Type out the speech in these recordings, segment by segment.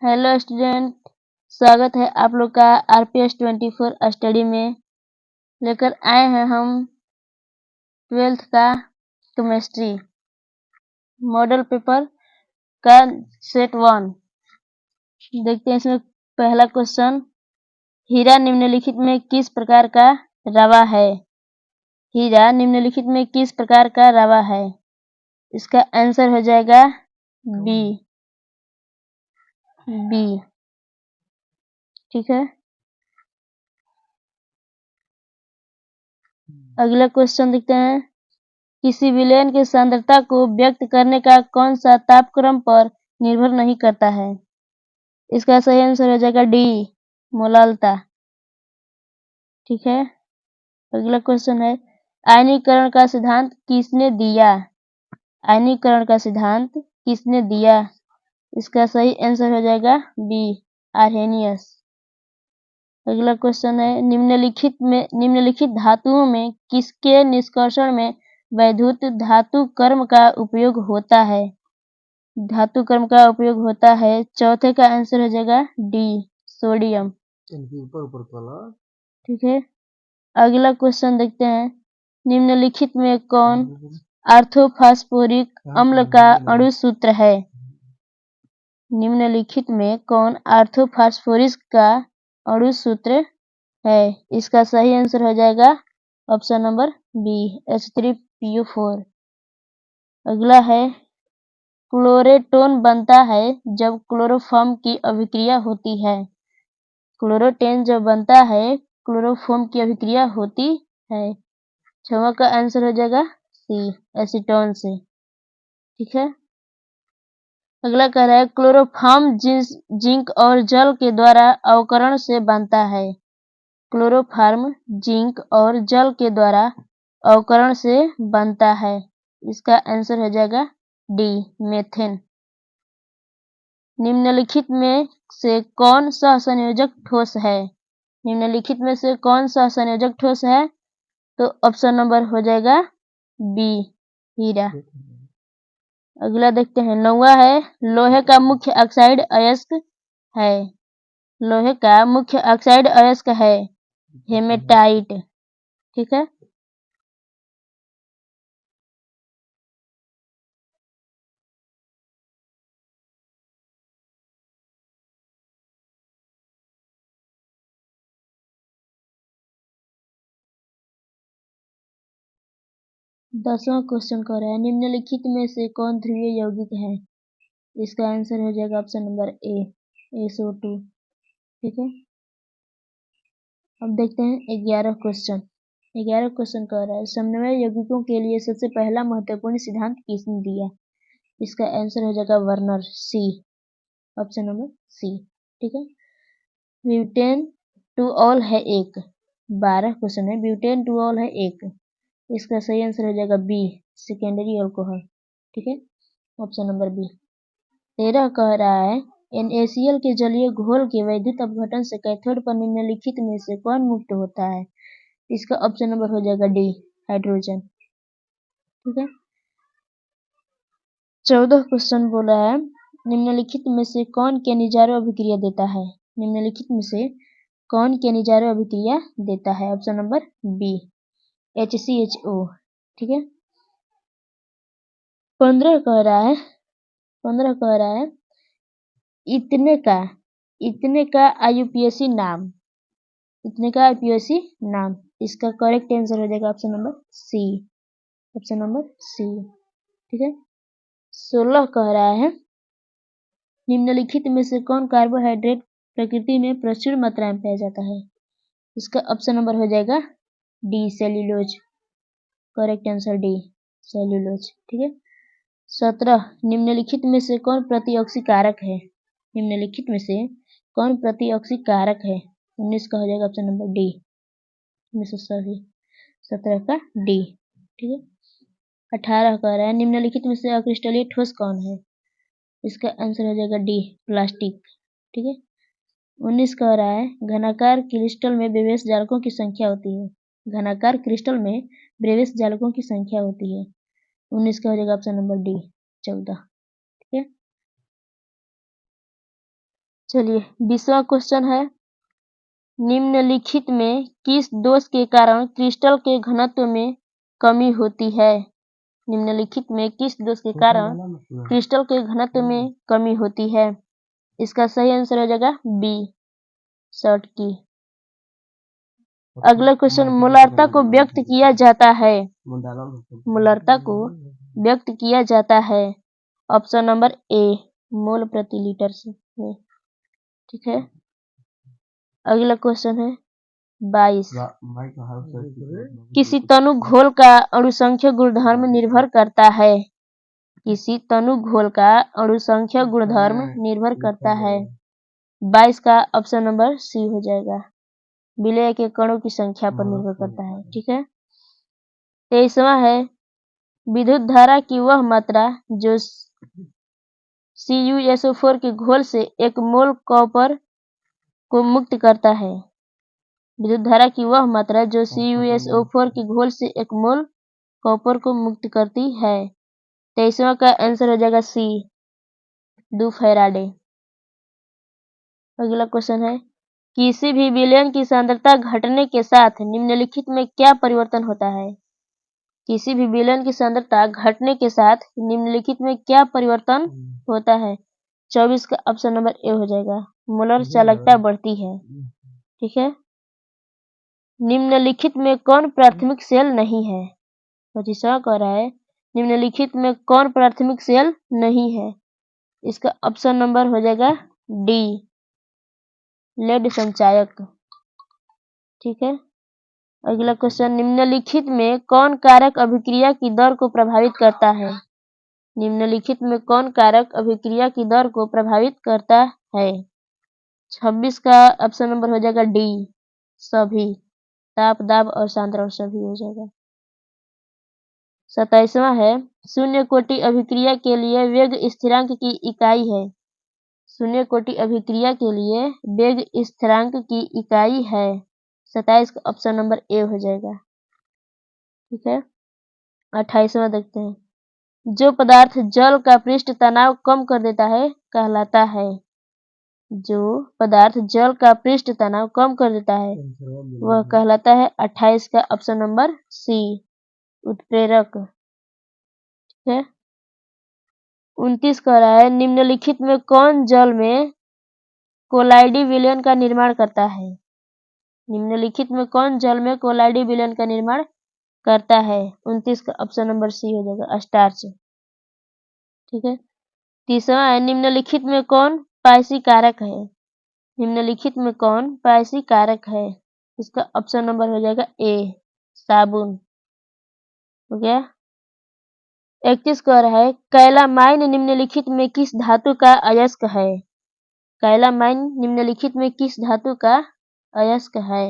Hello student, स्वागत है आप लोग का RPS 24 स्टडी में। लेकर आए हैं हम 12th का केमिस्ट्री मॉडल पेपर का सेट 1। देखते हैं इसमें पहला क्वेश्चन, हीरा निम्नलिखित में किस प्रकार का रवा है? हीरा निम्नलिखित में किस प्रकार का रवा है? इसका आंसर हो जाएगा बी। ठीक है, अगला क्वेश्चन देखते हैं, किसी विलयन की सांद्रता को व्यक्त करने का कौन सा तापक्रम पर निर्भर नहीं करता है? इसका सही आंसर हो जाएगा डी, मोलालता। ठीक है, अगला क्वेश्चन है, आयनीकरण का सिद्धांत किसने दिया? आयनीकरण का सिद्धांत किसने दिया? इसका सही आंसर हो जाएगा बी, आर्हेनियस। अगला क्वेश्चन है, निम्नलिखित धातुओं में किसके निष्कर्षण में वैद्युत धातु कर्म का उपयोग होता है? धातु कर्म का उपयोग होता है, चौथे का आंसर हो जाएगा डी, सोडियम। ठीक है, अगला क्वेश्चन देखते हैं, निम्नलिखित में कौन ऑर्थोफॉस्फोरिक अम्ल का अणु सूत्र है? निम्नलिखित में कौन ऑर्थोफॉस्फोरिक का अणु सूत्र है? इसका सही आंसर हो जाएगा ऑप्शन नंबर बी, H3PO4। अगला है, क्लोरेटोन बनता है जब क्लोरोफॉर्म की अभिक्रिया होती है। क्लोरोटेन जब बनता है क्लोरोफॉर्म की अभिक्रिया होती है। छवा का आंसर हो जाएगा सी, एसीटोन से। ठीक है, अगला कह रहा है, क्लोरोफॉर्म जिंक और जल के द्वारा अवकरण से बनता है। क्लोरोफॉर्म जिंक और जल के द्वारा अवकरण से बनता है। इसका आंसर हो जाएगा डी, मेथेन। निम्नलिखित में से कौन सा संयोजक ठोस है? निम्नलिखित में से कौन सा संयोजक ठोस है? तो ऑप्शन नंबर हो जाएगा बी, हीरा। अगला देखते हैं, 9वां है, लोहे का मुख्य ऑक्साइड अयस्क है। लोहे का मुख्य ऑक्साइड अयस्क है हेमेटाइट। ठीक है, 10वां क्वेश्चन कह रहा है, निम्नलिखित में से कौन ध्रुवीय यौगिक है? इसका आंसर हो जाएगा ऑप्शन नंबर ए, SO2। ठीक है, अब देखते हैं 11 क्वेश्चन। 11 क्वेश्चन कह रहा है, समन्वय यौगिकों के लिए सबसे पहला महत्वपूर्ण सिद्धांत किसने दिया? इसका आंसर हो जाएगा वर्नर, सी, ऑप्शन नंबर सी। ठीक है, ब्यूटेन टू ऑल है एक। 12 क्वेश्चन है, ब्यूटेन टू ऑल है एक। इसका सही आंसर हो जाएगा बी, सेकेंडरी अल्कोहल। ठीक है, ऑप्शन नंबर बी। 13 कह रहा है, NaCl के जलीय घोल के वैद्युत अपघटन से कैथोड पर निम्नलिखित में से कौन मुक्त होता है? इसका ऑप्शन नंबर हो जाएगा डी, हाइड्रोजन। ठीक है, 14 क्वेश्चन बोला है, निम्नलिखित में से कौन केनिजारो अभिक्रिया देता है? निम्नलिखित में से कौन केनिजारो अभिक्रिया देता है? Option number B, HCHO। ठीक है, 15 कह रहा है, इतने का IUPAC नाम। इतने का IUPAC नाम। इसका करेक्ट आंसर हो जाएगा option number C, option number C. ठीक है, 16 कह रहा है, निम्नलिखित में से कौन कार्बोहाइड्रेट प्रकृति में प्रचुर मात्रा में पाया जाता है? इसका ऑप्शन नंबर हो जाएगा D, cellulose. Correct answer D, cellulose. ठीक है, 17, निम्नलिखित में से कौन प्रतिऑक्सी कारक है? निम्नलिखित में से कौन प्रतिऑक्सी कारक है? 19 का हो जाएगा ऑप्शन नंबर डी, 17 का डी। ठीक है, 18 कह रहा है, निम्नलिखित में से अक्रिस्टलीय ठोस कौन है? इसका आंसर हो जाएगा डी, प्लास्टिक। ठीक है, 19 कह रहा है, घनाकार क्रिस्टल में ब्रेवियस जालकों की संख्या होती है। घनाकार क्रिस्टल में ब्रेवियस जालकों की संख्या होती है। 19 का हो जाएगा ऑप्शन नंबर डी, 14। ठीक है, चलिए 20वां क्वेश्चन है, निम्नलिखित में किस दोष के कारण क्रिस्टल के घनत्व में कमी होती है? निम्नलिखित में किस दोष के कारण क्रिस्टल के घनत्व में कमी होती है? इसका सही आंसर हो जाएगा बी, शॉर्ट की। अगला क्वेश्चन, मोलारता को व्यक्त किया जाता है, मोलारता को व्यक्त किया जाता है ऑप्शन नंबर ए, मोल प्रति लीटर से। ठीक है। अगला क्वेश्चन है 22, किसी तनु घोल का अणुसंख्यक गुणधर्म निर्भर करता है, किसी तनु घोल का अणुसंख्यक गुणधर्म निर्भर करता है। 22 का ऑप्शन नंबर सी हो जाएगा, विलय के कणों की संख्या पर निर्भर करता है। ठीक है। 23वां है, विद्युत धारा की वह मात्रा जो CuSO4 के घोल से 1 मोल कॉपर को मुक्त करता है, विद्युत धारा की वह मात्रा जो CuSO4 के घोल से 1 मोल कॉपर को मुक्त करती है। 23वां का आंसर हो जाएगा सी, 2 फैराडे। अगला क्वेश्चन है, किसी भी विलयन की सांद्रता घटने के साथ निम्नलिखित में क्या परिवर्तन होता है? किसी भी विलयन की सांद्रता घटने के साथ निम्नलिखित में क्या परिवर्तन होता है? 24 का ऑप्शन नंबर ए हो जाएगा, मोलर चालकता बढ़ती है। ठीक है। निम्नलिखित में कौन प्राथमिक सेल नहीं है? 25वां कह रहा है, निम्नलिखित में कौन प्राथमिक सेल नहीं है? इसका ऑप्शन नंबर हो जाएगा डी, लेड संचायक। ठीक है। अगला क्वेश्चन, निम्नलिखित में कौन कारक अभिक्रिया की दर को प्रभावित करता है? निम्नलिखित में कौन कारक अभिक्रिया की दर को प्रभावित करता है? 26 का ऑप्शन नंबर हो जाएगा डी, सभी, ताप, दाब और सांद्रण सभी हो जाएगा। 27वां है, शून्य कोटि अभिक्रिया के लिए वेग स्थिरांक की इकाई है, शून्य कोटि अभिक्रिया के लिए वेग स्थिरांक की इकाई है। 27 का ऑप्शन नंबर ए हो जाएगा। ठीक है। 28वां देखते हैं, जो पदार्थ जल का पृष्ठ तनाव कम कर देता है कहलाता है, जो पदार्थ जल का पृष्ठ तनाव कम कर देता है वह कहलाता है। 28 का ऑप्शन नंबर सी, उत्प्रेरक। ठीक है। 29 कह रहा है, निम्नलिखित में कौन जल में कोलाइडी विलयन का निर्माण करता है? निम्नलिखित में कौन जल में कोलाइडी विलयन का निर्माण करता है? 29 का ऑप्शन नंबर सी हो जाएगा, स्टार्च। ठीक है। 30वां है, निम्नलिखित में कौन पायसी कारक है? निम्नलिखित में कौन पायसी कारक है? इसका ऑप्शन नंबर हो जाएगा ए, साबुन। हो गया। 31 कह रहा है, कैलामाइन निम्नलिखित में किस धातु का अयस्क है? कैलामाइन निम्नलिखित में किस धातु का अयस्क है?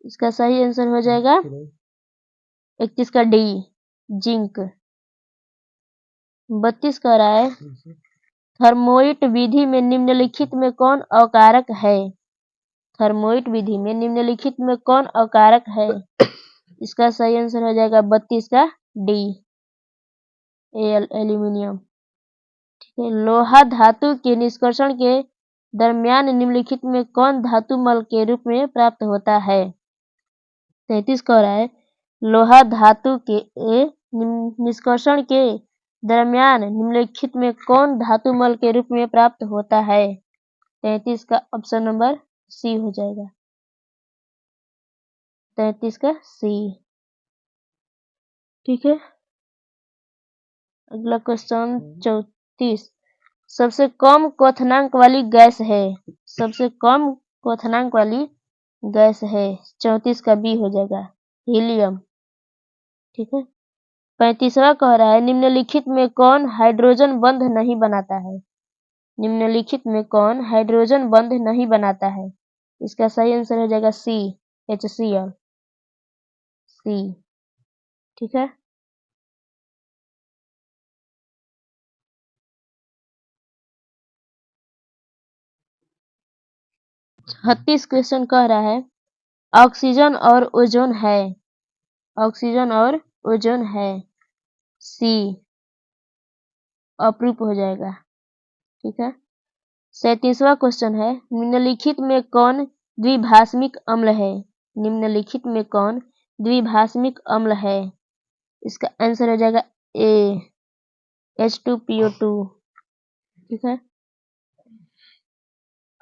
इसका सही आंसर हो जाएगा 31 का डी, जिंक। 32 कह रहा है, थर्मोइट विधि में निम्नलिखित में कौन अकारक है? थर्मोइट विधि में निम्नलिखित में कौन अकारक है? इसका सही आंसर हो जाएगा 32 का डी, एल्यूमिनियम। ठीक है। लोहा धातु के निष्कर्षण के दरमियान निम्नलिखित में कौन धातु मल के रूप में प्राप्त होता है? 33 कह रहा है, लोहा धातु के निष्कर्षण के दरमियान निम्नलिखित में कौन धातु मल के रूप में प्राप्त होता है? 33 का ऑप्शन नंबर सी हो जाएगा, 33 का सी। ठीक है। अगला क्वेश्चन 34, सबसे कम क्वथनांक वाली गैस है, सबसे कम क्वथनांक वाली गैस है। 34 का बी हो जाएगा, हीलियम। ठीक है। 35वां कह रहा है, निम्नलिखित में कौन हाइड्रोजन बंध नहीं बनाता है? निम्नलिखित में कौन हाइड्रोजन बंध नहीं बनाता है? इसका सही आंसर हो जाएगा सी, HCl, सी। ठीक है। छत्तीस क्वेश्चन कह रहा है, ऑक्सीजन और ओजोन है, ऑक्सीजन और ओजोन है। सी, अप्रूप हो जाएगा। ठीक है। 37वां क्वेश्चन है, निम्नलिखित में कौन द्विभाषमिक अम्ल है? निम्नलिखित में कौन द्विभाषमिक अम्ल है? इसका आंसर हो जाएगा ए, H2PO2। ठीक है।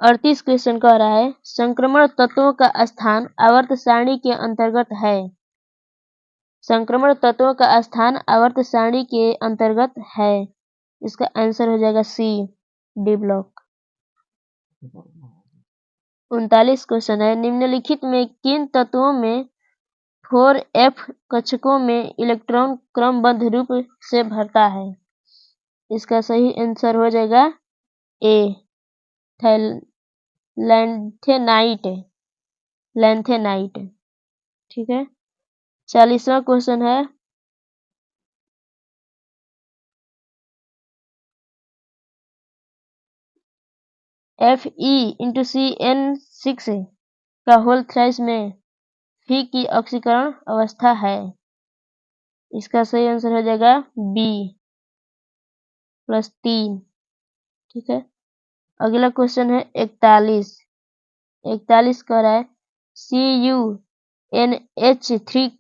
38 क्वेश्चन कह रहा है, संक्रमण तत्वों का स्थान आवर्त सारणी के अंतर्गत है। संक्रमण तत्वों का स्थान आवर्त सारणी के अंतर्गत है। इसका आंसर हो जाएगा सी, डी ब्लॉक। 39 क्वेश्चन है, निम्नलिखित में किन तत्वों में 4f कक्षकों में इलेक्ट्रॉन क्रमबद्ध रूप से भरता है? इसका सही आंसर हो जाएगा ए, लैंथेनाइट। ठीक है। 40वां क्वेश्चन है, Fe*CN6 का होल थ्राइस में फी की ऑक्सीकरण अवस्था है। इसका सही आंसर हो जाएगा बी, +3। ठीक है। अगला क्वेश्चन है 41 कह रहा है, CuNH3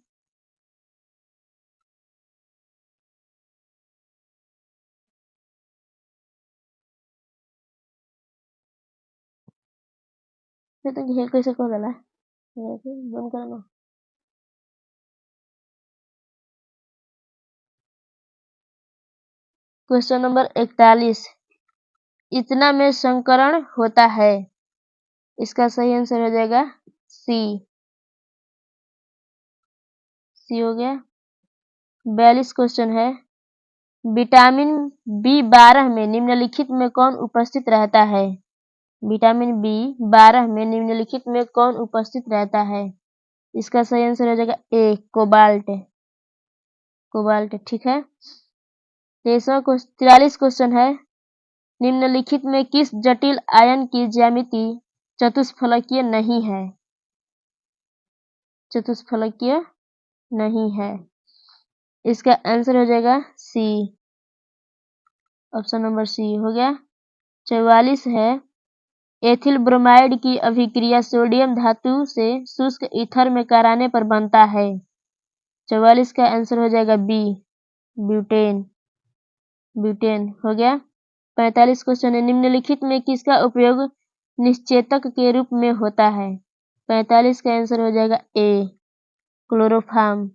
कैसे कह देला बंद करना। क्वेश्चन नंबर 41, इतना में संकरण होता है। इसका सही आंसर हो जाएगा सी हो गया। 42 क्वेश्चन है, विटामिन B12 में निम्नलिखित में कौन उपस्थित रहता है? विटामिन B12 में निम्नलिखित में कौन उपस्थित रहता है? इसका सही आंसर हो जाएगा ए, कोबाल्ट। ठीक है। 43 क्वेश्चन है, निम्नलिखित में किस जटिल आयन की ज्यामिति चतुष्फलकीय नहीं है? इसका आंसर हो जाएगा सी, ऑप्शन नंबर सी हो गया। 44 है, एथिल ब्रोमाइड की अभिक्रिया सोडियम धातु से शुष्क ईथर में कराने पर बनता है। 44 का आंसर हो जाएगा बी, ब्यूटेन हो गया। 45 क्वेश्चन है, निम्नलिखित में किसका उपयोग निश्चेतक के रूप में होता है? 45 का आंसर हो जाएगा ए, क्लोरोफार्म।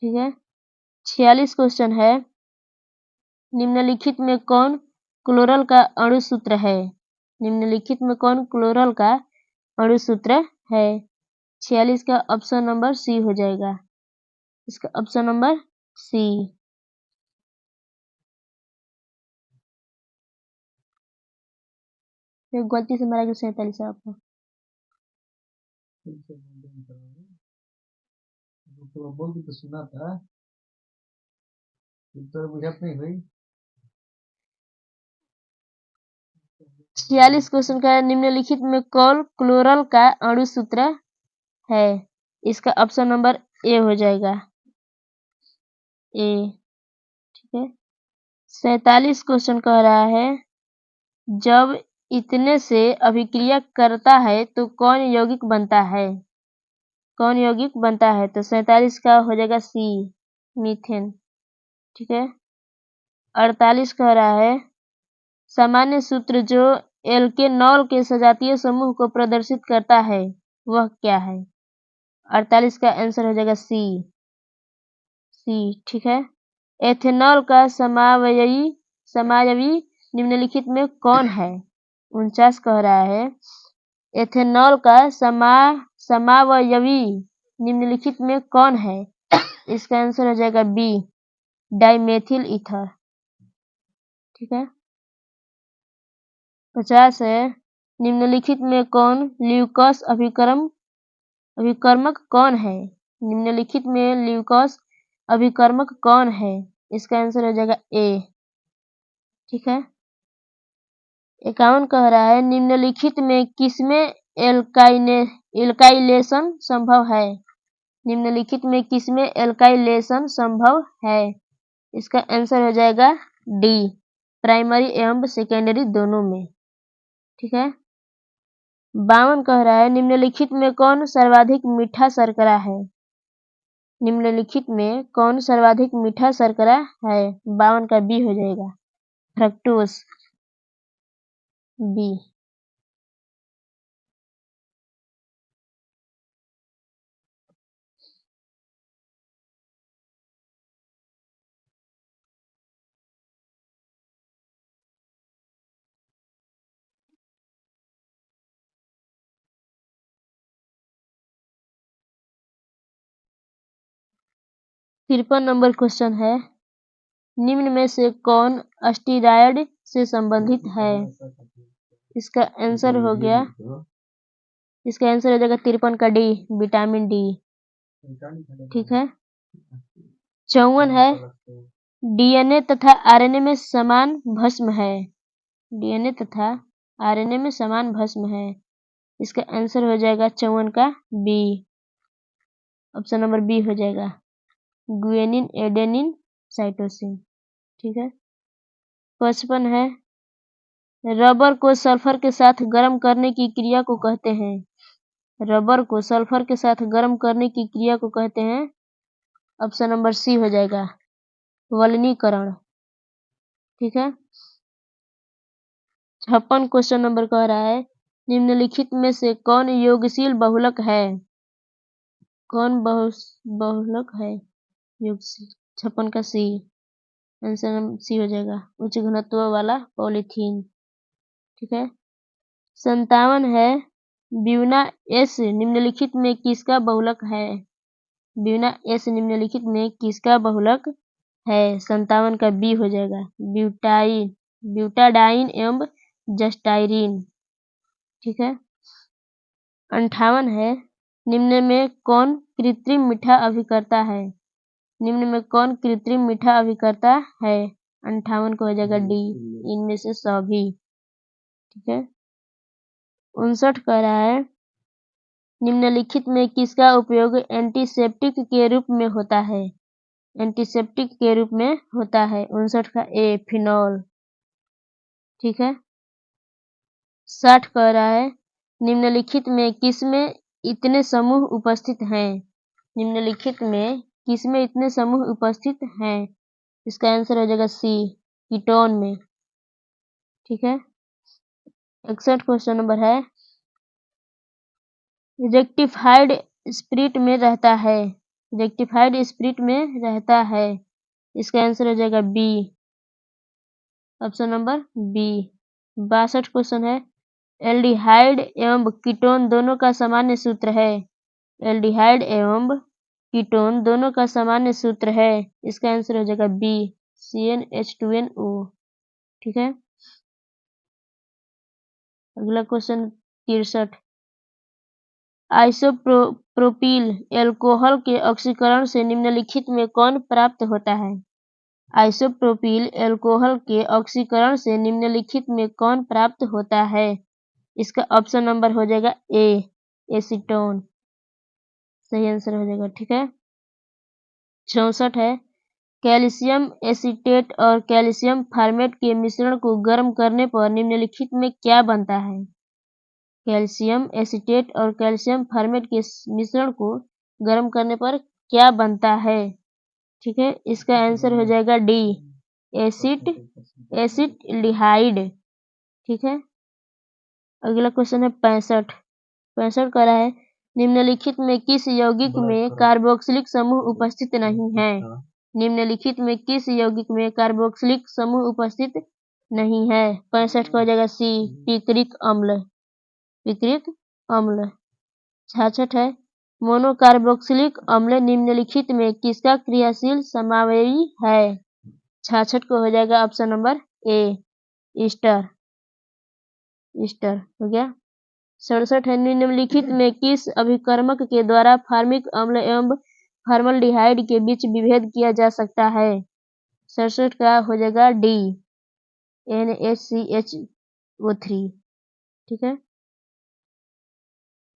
ठीक है। 46 क्वेश्चन है, निम्नलिखित में कौन क्लोरल का अणु सूत्र है? निम्नलिखित में कौन क्लोरल का अणु सूत्र है? 46 का ऑप्शन नंबर सी हो जाएगा। इसका ऑप्शन नंबर सी। गलती से मारा गया 47 आपको। बोल के तो सुना था, तो बुझात नहीं हुई। 46 क्वेश्चन का, निम्नलिखित में कौन क्लोरल का अणु सूत्र है? इसका ऑप्शन नंबर ए हो जाएगा, ए। ठीक है। 47 क्वेश्चन कह रहा है, जब इतने से अभिक्रिया करता है तो कौन यौगिक बनता है? तो 47 का हो जाएगा सी, मीथेन। ठीक है। 48 कह रहा है, सामान्य सूत्र जो एल्केनॉल के सजातीय समूह को प्रदर्शित करता है वह क्या है? 48 का आंसर हो जाएगा सी। ठीक है। एथेनॉल का समावयवी निम्नलिखित में कौन है? 49 कह रहा है, एथेनॉल का समावयवी निम्नलिखित में कौन है? इसका आंसर हो जाएगा बी, डाइमेथिल ईथर। ठीक है। 50 है, निम्नलिखित में कौन ल्यूकस अभिकर्मक कौन है? निम्नलिखित में ल्यूकस अभिकर्मक कौन है? इसका आंसर हो जाएगा ए। ठीक है। 51 कह रहा है, निम्नलिखित में किसमें एल्काइलेशन संभव है? निम्नलिखित में किसमें एल्काइलेशन संभव है? इसका आंसर हो जाएगा डी, प्राइमरी एवं सेकेंडरी दोनों में। ठीक है। 52 कह रहा है निम्नलिखित में कौन सर्वाधिक मीठा शर्करा है। निम्नलिखित में कौन सर्वाधिक मीठा शर्करा है। 52 का बी हो जाएगा, फ्रक्टोज, बी। तिरपन नंबर क्वेश्चन है निम्न में से कौन स्टीरॉयड से संबंधित है। इसका आंसर हो जाएगा 53 का डी, विटामिन डी। ठीक है। 54 है डीएनए तथा आरएनए में समान भस्म है। डीएनए तथा आरएनए में समान भस्म है। इसका आंसर हो जाएगा 54 का बी, ऑप्शन नंबर बी हो जाएगा, ग्वानिन एडेनिन साइटोसिन। ठीक है। 55 है रबर को सल्फर के साथ गर्म करने की क्रिया को कहते हैं। रबर को सल्फर के साथ गर्म करने की क्रिया को कहते हैं, ऑप्शन नंबर सी हो जाएगा, वलनीकरण। ठीक है। 56 क्वेश्चन नंबर कह रहा है निम्नलिखित में से कौन योगशील बहुलक है। कौन बहुलक है योगशील। 56 का सी, आंसर सी हो जाएगा, उच्च घनत्व वाला पॉलीथीन। ठीक है। 57 है ब्यूना एस निम्नलिखित में किसका बहुलक है। ब्यूना एस निम्नलिखित में किसका बहुलक है। 57 का बी हो जाएगा, ब्यूटाडाइन एवं जस्टाइरिन। ठीक है। 58 है निम्न में कौन कृत्रिम मीठा अभिकर्ता है। निम्न में कौन कृत्रिम मीठा अभिकर्ता है। 58 को हो जाएगा डी, इनमें से सभी। ठीक है। 59 कह रहा है निम्नलिखित में किसका उपयोग एंटीसेप्टिक के रूप में होता है। एंटीसेप्टिक के रूप में होता है। 59 का ए, फिनॉल। ठीक है। 60 कह रहा है निम्नलिखित में किसमें इतने समूह उपस्थित हैं। निम्नलिखित में किसमें इतने समूह उपस्थित हैं। इसका आंसर हो जाएगा सी, कीटोन में। ठीक है। 61 क्वेश्चन नंबर है रेक्टिफाइड स्पिरिट में रहता है। रेक्टिफाइड स्पिरिट में रहता है। इसका आंसर हो जाएगा B, option number B. 62 question है एल्डिहाइड एवं कीटोन दोनों का सामान्य सूत्र है। एल्डिहाइड एवं कीटोन दोनों का सामान्य सूत्र है। इसका आंसर हो जाएगा बी, CnH2nO। ठीक है। अगला क्वेश्चन 63 आइसोप्रोपिल एल्कोहल के ऑक्सीकरण से निम्नलिखित में कौन प्राप्त होता है। आइसोप्रोपिल एल्कोहल के ऑक्सीकरण से निम्नलिखित में कौन प्राप्त होता है। इसका ऑप्शन नंबर हो जाएगा ए, एसीटोन, सही आंसर हो जाएगा। ठीक है। 64 है कैल्शियम एसीटेट और कैल्शियम फॉर्मेट के मिश्रण को गर्म करने पर निम्नलिखित में क्या बनता है। कैल्शियम एसीटेट और कैल्शियम फॉर्मेट के मिश्रण को गर्म करने पर क्या बनता है। ठीक है। इसका आंसर हो जाएगा डी, एसिटिल्डिहाइड। ठीक है। अगला क्वेश्चन है 65 कह रहा है निम्नलिखित में किस यौगिक में कार्बोक्सिलिक समूह उपस्थित नहीं है। निम्नलिखित में किस यौगिक में कार्बोक्सिलिक समूह उपस्थित नहीं है। 65 का हो जाएगा सी, पिक्रिक अम्ल, पिक्रिक अम्ल। 66 है मोनोकार्बोक्सिलिक अम्ल निम्नलिखित में किसका क्रियाशील समावेशी है। 66 को हो जाएगा option number A, Easter, Easter हो गया। 67 है निम्नलिखित में किस अभिकर्मक के द्वारा फॉर्मिक अम्ल एवं फॉर्मल्डिहाइड के बीच विभेद किया जा सकता है। 67 का हो जाएगा डी, NaCHO3। ठीक है।